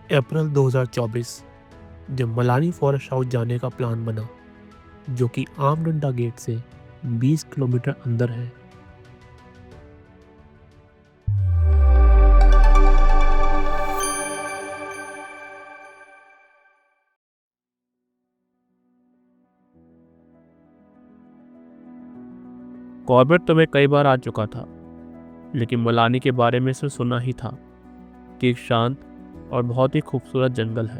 अप्रैल 2024 जब Malani forest house जाने का प्लान बना, जो कि आमडंडा गेट से 20 किलोमीटर अंदर है। कॉर्बेट तो मैं कई बार आ चुका था, लेकिन मलानी के बारे में सिर्फ सुना ही था कि एक शांत और बहुत ही खूबसूरत जंगल है।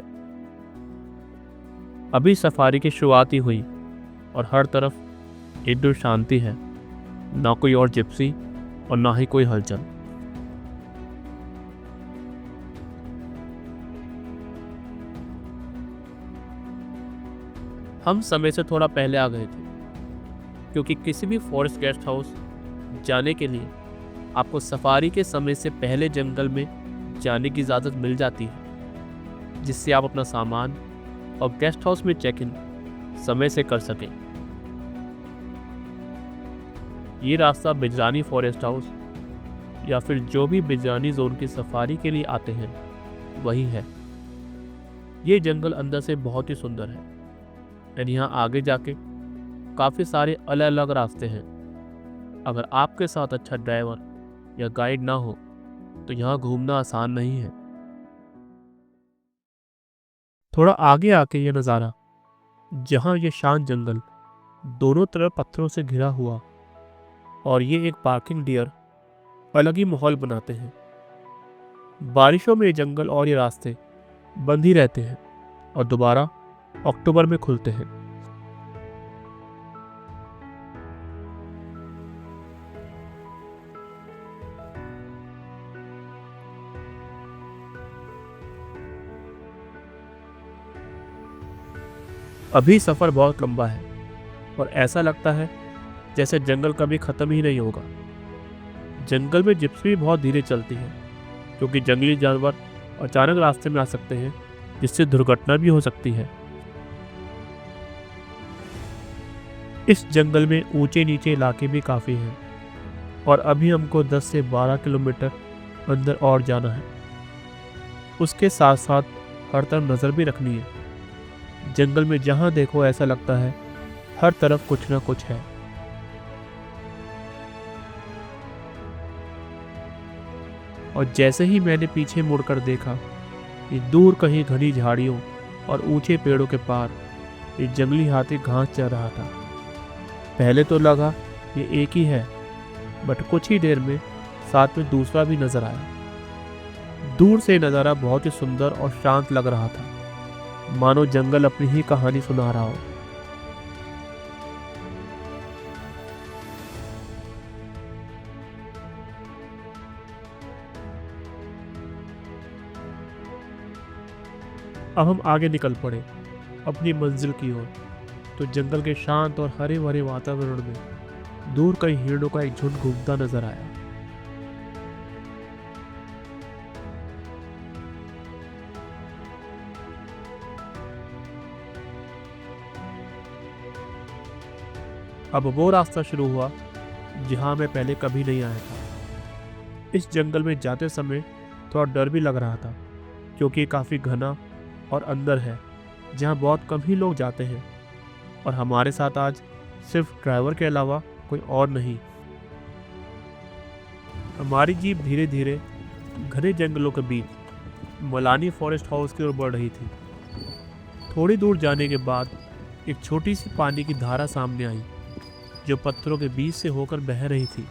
अभी सफारी की शुरुआत ही हुई और हर तरफ एकदम शांति है, ना कोई और जिप्सी और ना ही कोई हलचल। हम समय से थोड़ा पहले आ गए थे, क्योंकि किसी भी फॉरेस्ट गेस्ट हाउस जाने के लिए आपको सफारी के समय से पहले जंगल में जाने की इजाज़त मिल जाती है, जिससे आप अपना सामान और गेस्ट हाउस में चेक इन समय से कर सकें। ये रास्ता बिजरानी फॉरेस्ट हाउस या फिर जो भी बिजरानी जोन की सफारी के लिए आते हैं वही है। ये जंगल अंदर से बहुत ही सुंदर है और यहाँ आगे जाके काफ़ी सारे अलग अलग रास्ते हैं। अगर आपके साथ अच्छा ड्राइवर या गाइड ना हो तो यहाँ घूमना आसान नहीं है। थोड़ा आगे आके ये नज़ारा, जहाँ ये शांत जंगल दोनों तरफ पत्थरों से घिरा हुआ और ये एक पार्किंग डियर अलग ही माहौल बनाते हैं। बारिशों में ये जंगल और ये रास्ते बंद ही रहते हैं और दोबारा अक्टूबर में खुलते हैं। अभी सफ़र बहुत लंबा है और ऐसा लगता है जैसे जंगल कभी ख़त्म ही नहीं होगा। जंगल में जिप्सी भी बहुत धीरे चलती है, क्योंकि जंगली जानवर अचानक रास्ते में आ सकते हैं, जिससे दुर्घटना भी हो सकती है। इस जंगल में ऊंचे नीचे इलाके भी काफ़ी हैं और अभी हमको 10 से 12 किलोमीटर अंदर और जाना है। उसके साथ साथ हर तरफ नज़र भी रखनी है। जंगल में जहाँ देखो ऐसा लगता है हर तरफ कुछ ना कुछ है। और जैसे ही मैंने पीछे मुड़कर देखा कि दूर कहीं घनी झाड़ियों और ऊंचे पेड़ों के पार एक जंगली हाथी घास चर रहा था। पहले तो लगा ये एक ही है, बट कुछ ही देर में साथ में दूसरा भी नजर आया। दूर से नज़ारा बहुत ही सुंदर और शांत लग रहा था, मानो जंगल अपनी ही कहानी सुना रहा हो। अब हम आगे निकल पड़े अपनी मंजिल की ओर। तो जंगल के शांत और हरे भरे वातावरण में दूर कहीं हिरणों का एक झुंड घूमता नजर आया। अब वो रास्ता शुरू हुआ जहाँ मैं पहले कभी नहीं आया था। इस जंगल में जाते समय थोड़ा डर भी लग रहा था, क्योंकि काफ़ी घना और अंदर है, जहाँ बहुत कम ही लोग जाते हैं और हमारे साथ आज सिर्फ ड्राइवर के अलावा कोई और नहीं। हमारी जीप धीरे धीरे घने जंगलों के बीच मलानी फॉरेस्ट हाउस की ओर बढ़ रही थी। थोड़ी दूर जाने के बाद एक छोटी सी पानी की धारा सामने आई, जो पत्थरों के बीच से होकर बह रही थी।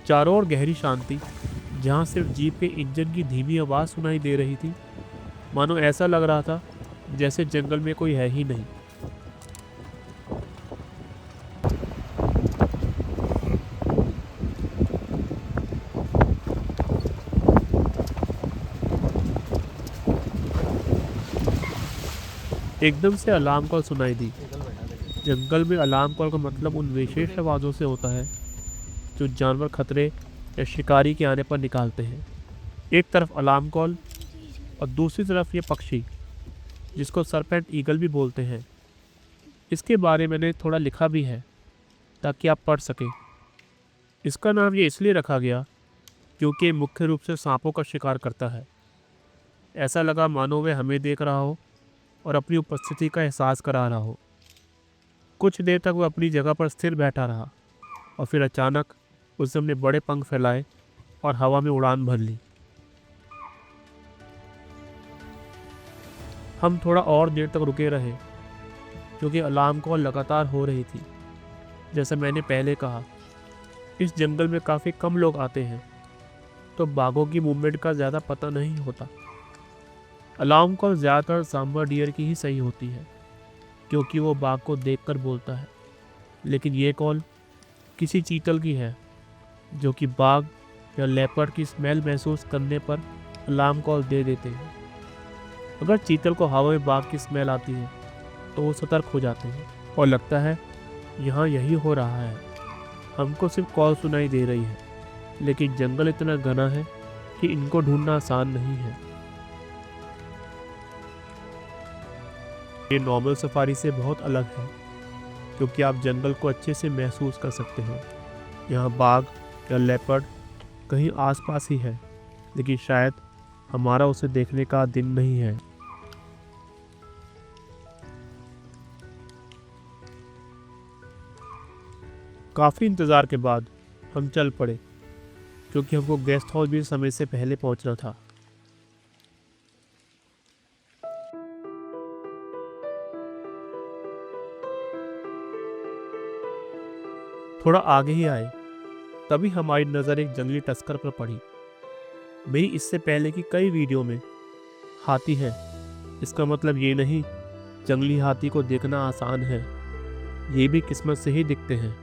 चारों ओर गहरी शांति, जहाँ सिर्फ जीप के इंजन की धीमी आवाज़ सुनाई दे रही थी। मानो ऐसा लग रहा था जैसे जंगल में कोई है ही नहीं। एकदम से अलार्म कॉल सुनाई दी। जंगल में अलार्म कॉल का मतलब उन विशेष आवाज़ों से होता है जो जानवर खतरे या शिकारी के आने पर निकालते हैं। एक तरफ अलार्म कॉल और दूसरी तरफ ये पक्षी, जिसको सरपेंट ईगल भी बोलते हैं। इसके बारे में मैंने थोड़ा लिखा भी है ताकि आप पढ़ सकें। इसका नाम ये इसलिए रखा गया क्योंकि ये मुख्य रूप से सांपों का शिकार करता है। ऐसा लगा मानो वे हमें देख रहा हो और अपनी उपस्थिति का एहसास करा रहा हो। कुछ देर तक वह अपनी जगह पर स्थिर बैठा रहा और फिर अचानक उसने अपने बड़े पंख फैलाए और हवा में उड़ान भर ली। हम थोड़ा और देर तक रुके रहे क्योंकि अलार्म कॉल लगातार हो रही थी। जैसा मैंने पहले कहा, इस जंगल में काफ़ी कम लोग आते हैं, तो बाघों की मूवमेंट का ज़्यादा पता नहीं होता। अलार्म कॉल ज़्यादातर सांबर डियर की ही सही होती है क्योंकि वो बाघ को देखकर बोलता है, लेकिन ये कॉल किसी चीतल की है जो कि बाघ या लेपर्ड की स्मेल महसूस करने पर अलार्म कॉल दे देते हैं। अगर चीतल को हवा में बाघ की स्मेल आती है तो वो सतर्क हो जाते हैं और लगता है यहाँ यही हो रहा है। हमको सिर्फ कॉल सुनाई दे रही है, लेकिन जंगल इतना घना है कि इनको ढूंढना आसान नहीं है। ये नॉर्मल सफारी से बहुत अलग है क्योंकि आप जंगल को अच्छे से महसूस कर सकते हैं। यहाँ बाघ या लेपर्ड कहीं आसपास ही है, लेकिन शायद हमारा उसे देखने का दिन नहीं है। काफ़ी इंतज़ार के बाद हम चल पड़े क्योंकि हमको गेस्ट हाउस भी समय से पहले पहुंचना था। थोड़ा आगे ही आए तभी हमारी नज़र एक जंगली टस्कर पर पड़ी। मेरी इससे पहले की कई वीडियो में हाथी है, इसका मतलब ये नहीं जंगली हाथी को देखना आसान है, ये भी किस्मत से ही दिखते हैं।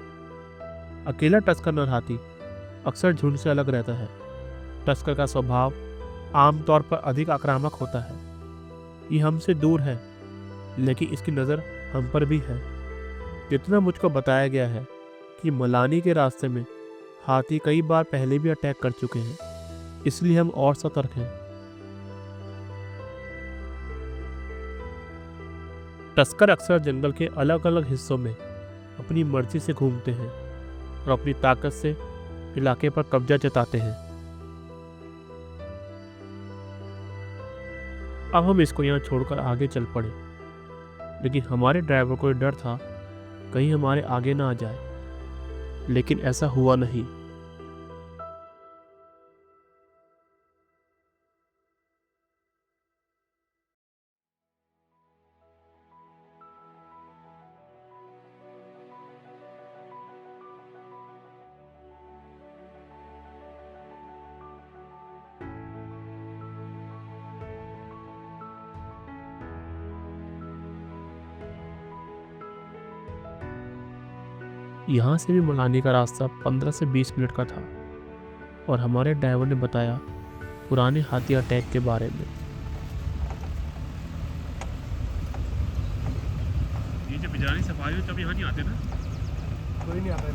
अकेला टस्कर नर हाथी अक्सर झुंड से अलग रहता है। टस्कर का स्वभाव आमतौर पर अधिक आक्रामक होता है। ये हमसे दूर है, लेकिन इसकी नज़र हम पर भी है। जितना मुझको बताया गया है कि मलानी के रास्ते में हाथी कई बार पहले भी अटैक कर चुके हैं, इसलिए हम और सतर्क हैं। टस्कर अक्सर जंगल के अलग अलग हिस्सों में अपनी मर्जी से घूमते हैं और अपनी ताकत से इलाके पर कब्जा जताते हैं। अब हम इसको यहाँ छोड़कर आगे चल पड़े, लेकिन हमारे ड्राइवर को डर था कहीं हमारे आगे ना आ जाए, लेकिन ऐसा हुआ नहीं। यहाँ से भी मलानी का रास्ता 15 से 20 मिनट का था और हमारे ड्राइवर ने बताया पुराने हाथी अटैक के बारे में। ये जब बिजरानी सफारी हो तब यहाँ नहीं आते ना? कोई नहीं आता है।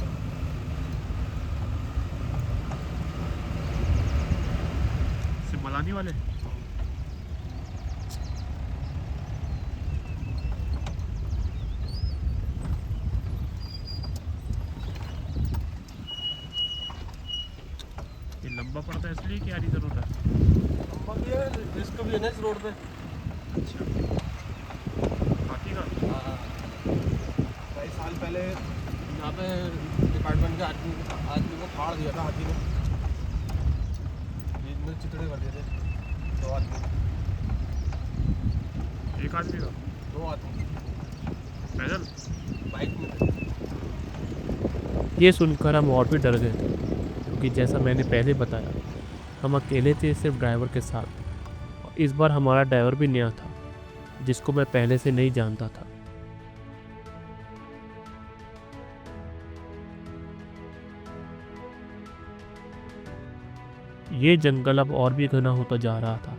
सिर्फ मलानी वाले? ये लंबा पड़ता है इसलिए क्या रीज़न होता है? लंबा भी है, रिस्क भी है ना इस रोड पे। अच्छा, हाथी का? हाँ, कई साल पहले यहाँ पे डिपार्टमेंट के आदमी को फाड़ दिया था हाथी ने। बीच में चितड़े कर दिए थे 2 आदमी। एक आदमी का? 2 आदमी पैदल? बाइक में थे। ये सुनकर हम और भी डर गए थे क्योंकि जैसा मैंने पहले बताया हम अकेले थे सिर्फ ड्राइवर के साथ, और इस बार हमारा ड्राइवर भी नया था जिसको मैं पहले से नहीं जानता था। ये जंगल अब और भी घना होता जा रहा था।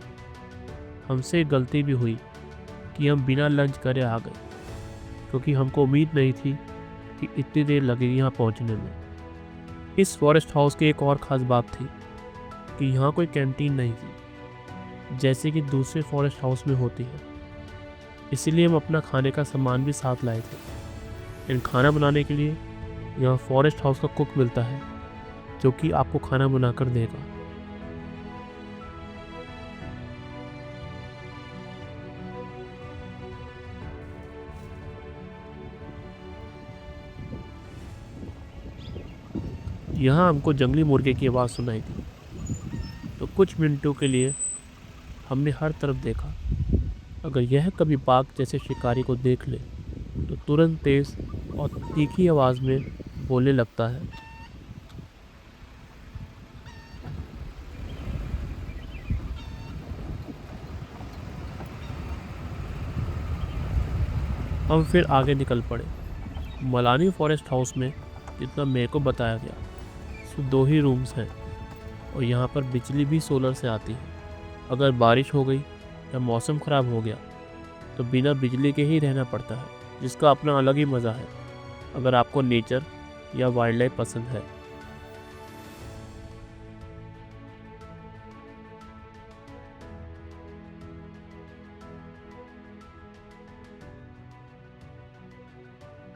हमसे एक गलती भी हुई कि हम बिना लंच करे आ गए क्योंकि हमको उम्मीद नहीं थी कि इतनी देर लगेगी यहाँ पहुँचने में। इस फॉरेस्ट हाउस की एक और ख़ास बात थी कि यहाँ कोई कैंटीन नहीं थी जैसे कि दूसरे फॉरेस्ट हाउस में होती है, इसीलिए हम अपना खाने का सामान भी साथ लाए थे। लेकिन खाना बनाने के लिए यहाँ फॉरेस्ट हाउस का कुक मिलता है जो कि आपको खाना बनाकर देगा। यहाँ हमको जंगली मुर्गे की आवाज़ सुनाई दी। तो कुछ मिनटों के लिए हमने हर तरफ देखा। अगर यह कभी बाघ जैसे शिकारी को देख ले तो तुरंत तेज और तीखी आवाज़ में बोलने लगता है। हम फिर आगे निकल पड़े। मलानी फॉरेस्ट हाउस में जितना मेरे को बताया गया सिर्फ 2 ही रूम्स हैं और यहाँ पर बिजली भी सोलर से आती है। अगर बारिश हो गई या मौसम ख़राब हो गया तो बिना बिजली के ही रहना पड़ता है, जिसका अपना अलग ही मज़ा है अगर आपको नेचर या वाइल्ड लाइफ पसंद है।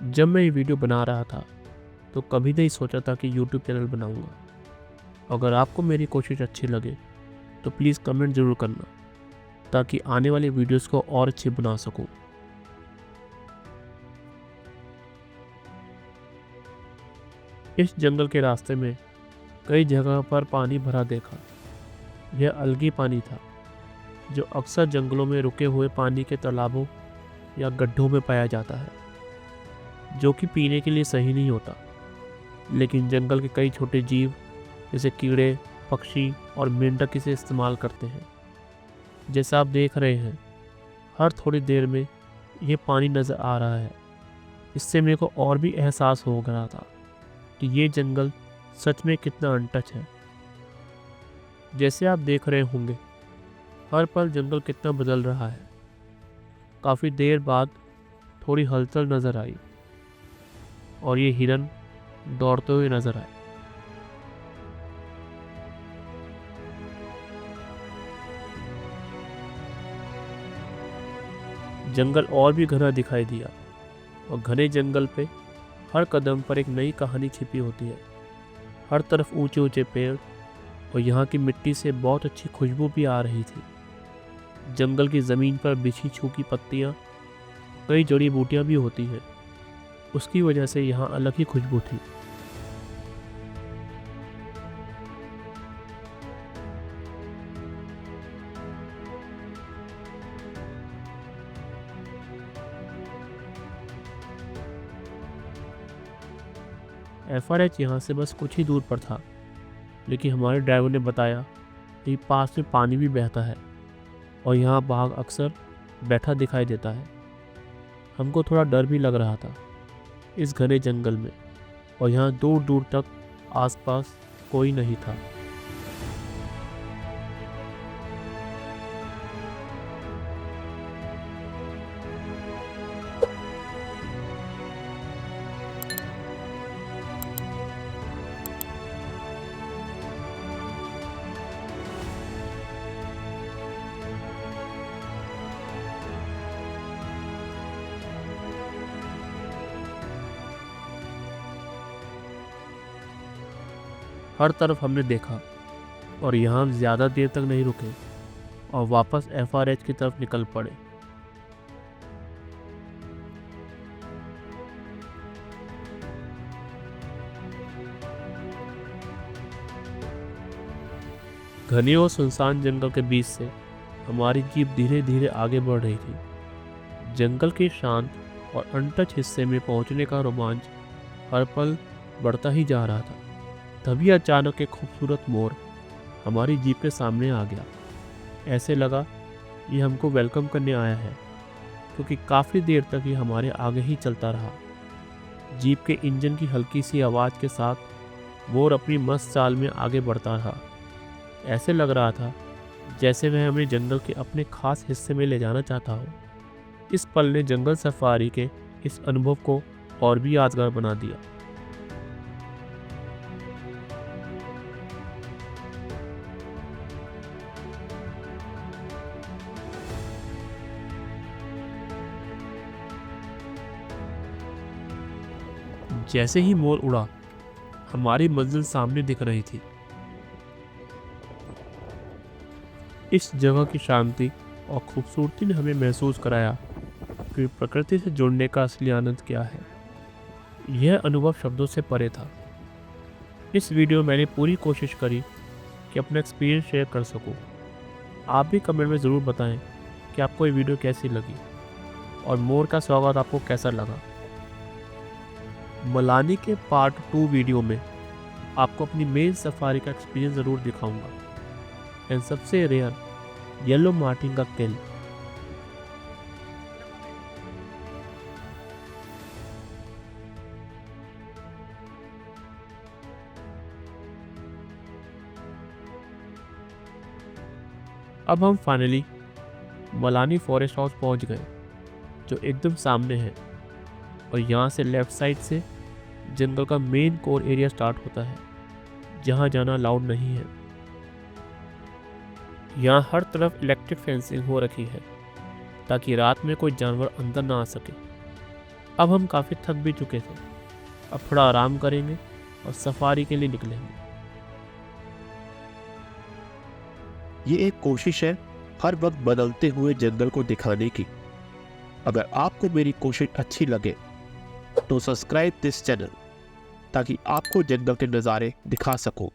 जब मैं ये वीडियो बना रहा था तो कभी नहीं सोचा था कि YouTube चैनल बनाऊंगा। अगर आपको मेरी कोशिश अच्छी लगे तो प्लीज़ कमेंट ज़रूर करना ताकि आने वाले वीडियोस को और अच्छे बना सकूं। इस जंगल के रास्ते में कई जगह पर पानी भरा देखा। यह अलगी पानी था जो अक्सर जंगलों में रुके हुए पानी के तालाबों या गड्ढों में पाया जाता है, जो कि पीने के लिए सही नहीं होता। लेकिन जंगल के कई छोटे जीव जैसे कीड़े, पक्षी और मेंढक इसे इस्तेमाल करते हैं। जैसा आप देख रहे हैं, हर थोड़ी देर में ये पानी नज़र आ रहा है। इससे मेरे को और भी एहसास हो गया था कि ये जंगल सच में कितना अनटच है। जैसे आप देख रहे होंगे, हर पल जंगल कितना बदल रहा है। काफ़ी देर बाद थोड़ी हलचल नज़र आई और ये हिरन दौड़ते हुए नज़र आए। जंगल और भी घना दिखाई दिया और घने जंगल पे हर कदम पर एक नई कहानी छिपी होती है। हर तरफ ऊंचे ऊंचे पेड़ और यहाँ की मिट्टी से बहुत अच्छी खुशबू भी आ रही थी। जंगल की ज़मीन पर बिछी सूखी पत्तियाँ, कई जड़ी बूटियाँ भी होती हैं। उसकी वजह से यहाँ अलग ही खुशबू थी। FRH यहाँ से बस कुछ ही दूर पर था, लेकिन हमारे ड्राइवर ने बताया कि पास में पानी भी बहता है और यहाँ बाघ अक्सर बैठा दिखाई देता है। हमको थोड़ा डर भी लग रहा था इस घने जंगल में, और यहाँ दूर दूर तक आसपास कोई नहीं था। हर तरफ हमने देखा और यहाँ हम ज़्यादा देर तक नहीं रुके और वापस FRH की तरफ निकल पड़े। घने और सुनसान जंगल के बीच से हमारी जीप धीरे धीरे आगे बढ़ रही थी। जंगल के शांत और अनटच हिस्से में पहुंचने का रोमांच हर पल बढ़ता ही जा रहा था। तभी अचानक एक खूबसूरत मोर हमारी जीप के सामने आ गया। ऐसे लगा ये हमको वेलकम करने आया है, क्योंकि काफ़ी देर तक ये हमारे आगे ही चलता रहा। जीप के इंजन की हल्की सी आवाज़ के साथ मोर अपनी मस्त चाल में आगे बढ़ता रहा। ऐसे लग रहा था जैसे वह हमें जंगल के अपने खास हिस्से में ले जाना चाहता हो। इस पल ने जंगल सफारी के इस अनुभव को और भी यादगार बना दिया। जैसे ही मोर उड़ा, हमारी मंजिल सामने दिख रही थी। इस जगह की शांति और खूबसूरती ने हमें महसूस कराया कि प्रकृति से जुड़ने का असली आनंद क्या है। यह अनुभव शब्दों से परे था। इस वीडियो में मैंने पूरी कोशिश करी कि अपना एक्सपीरियंस शेयर कर सकूं। आप भी कमेंट में ज़रूर बताएं कि आपको ये वीडियो कैसी लगी और मोर का स्वागत आपको कैसा लगा। मलानी के पार्ट 2 वीडियो में आपको अपनी मेन सफारी का एक्सपीरियंस ज़रूर दिखाऊंगा एंड सबसे रेयर येलो मार्टिन का किल। अब हम फाइनली मलानी फॉरेस्ट हाउस पहुंच गए, जो एकदम सामने है, और यहाँ से लेफ़्ट साइड से जंगल का मेन कोर एरिया स्टार्ट होता है, जहाँ जाना अलाउड नहीं है। यहाँ हर तरफ इलेक्ट्रिक फेंसिंग हो रखी है ताकि रात में कोई जानवर अंदर ना आ सके। अब हम काफ़ी थक भी चुके थे, अब थोड़ा आराम करेंगे और सफारी के लिए निकलेंगे। ये एक कोशिश है हर वक्त बदलते हुए जंगल को दिखाने की। अगर आपको मेरी कोशिश अच्छी लगे तो सब्सक्राइब दिस चैनल ताकि आपको जंगल के नज़ारे दिखा सकूं।